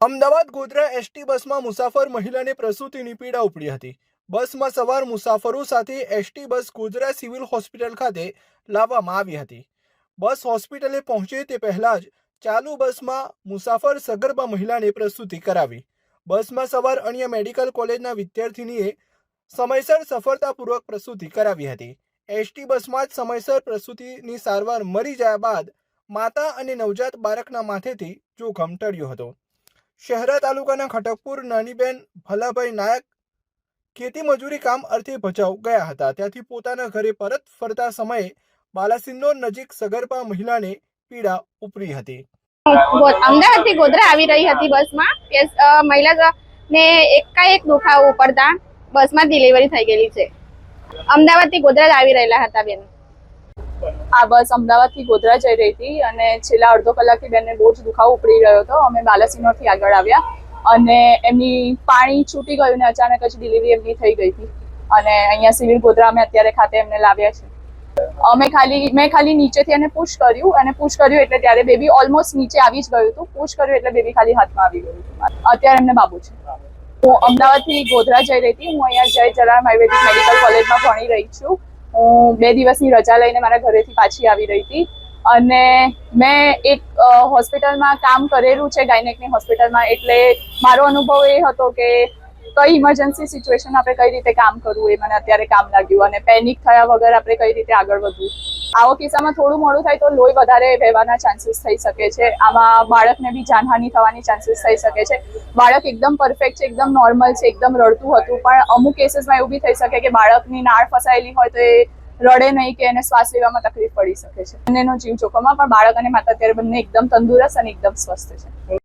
Ahmedabad Godhra ST બસમાં મુસાફર મહિલાને પ્રસૂતિની પીડા ઉપડી હતી। બસમાં સવાર મુસાફરો સાથે ST bus Godhra civil hospital ખાતે લાવવામાં આવી હતી। બસ હોસ્પિટલે પહોંચે તે પહેલા જ ચાલુ બસમાં મુસાફર સગર્ભા મહિલાને પ્રસૂતિ કરાવી। બસમાં સવાર અન્ય મેડિકલ કોલેજના વિદ્યાર્થીનીએ સમયસર સફળતાપૂર્વક પ્રસૂતિ કરાવી હતી। એસટી બસમાં જ સમયસર પ્રસૂતિની સારવાર મળી ગયા બાદ માતા અને નવજાત બાળકના માથેથી જોખમ ટળ્યો હતો। શહેરા તાલુકાના ખટકપુર નાનીબેન ભલાભાઈ નાયક ખેતી મજૂરી કામ અર્થે ભચાઉ ગયા હતા। ત્યાંથી પોતાના ઘરે પરત ફરતા સમયે બાલાસિનોર નજીક સગર્ભા મહિલાને પીડા ઉપડી હતી। અમદાવાદથી ગોધરા આવી રહી હતી બસમાં કે મહિલાને એકાએક દુખાવો પડતા બસમાં ડિલિવરી થઈ ગયેલી છે। અમદાવાદથી ગોધરા આવી રહેલા હતા બેન। આ બસ અમદાવાદથી ગોધરા જઈ રહી હતી અને છેલ્લા અડધો કલાકથી બેનને બહુ જ દુખાવો ઉપડી રહ્યો હતો। અમે બાલાસિનોરથી આગળ આવ્યા અને એમની પાણી છૂટી ગયું ને અચાનક જ ડિલિવરી એમની થઈ ગઈ હતી અને અહીંયા સિવિલ ગોધરા અમે અત્યારે ખાતે એમને લાવ્યા છે। મેં ખાલી નીચેથી એને પુશ કર્યું એટલે ત્યારે બેબી ઓલમોસ્ટ નીચે આવી જ ગયું હતું। પુશ કર્યું એટલે બેબી ખાલી હાથમાં આવી ગયું હતું। અત્યારે એમને બાબુ છે। હું અમદાવાદથી ગોધરા જઈ રહી હતી। હું અહીંયા જય જલારામ આયુર્વેદિક મેડિકલ કોલેજમાં ભણી રહી છું। હું 2 દિવસની રજા લઈને મારા ઘરેથી પાછી આવી રહી હતી અને મેં એક હોસ્પિટલમાં કામ કરેલું છે ગાયનેકની હોસ્પિટલમાં, એટલે મારો અનુભવ એ હતો કે કઈ ઇમરજન્સી સિચ્યુએશન આપણે કઈ રીતે કામ કરવું એ મને અત્યારે કામ લાગ્યું અને પેનિક થયા વગર આપણે કઈ રીતે આગળ વધવું। આવા કિસ્સામાં થોડું મોડું થાય તો લોહી વધારે વહેવાના ચાન્સીસ થઈ શકે છે। આમાં બાળકને બી જાનહાનિ થવાની ચાન્સીસ થઈ શકે છે। બાળક એકદમ પરફેક્ટ છે, એકદમ નોર્મલ છે, એકદમ રડતું હતું, પણ અમુક કેસીસમાં એવું બી થઈ શકે કે બાળકની નાળ ફસાયેલી હોય તો એ રડે નહીં કે એને શ્વાસ લેવામાં તકલીફ પડી શકે છે। બંનેનો જીવ જોખમમાં, પણ બાળક અને માતા અત્યારે બંને એકદમ તંદુરસ્ત અને એકદમ સ્વસ્થ છે।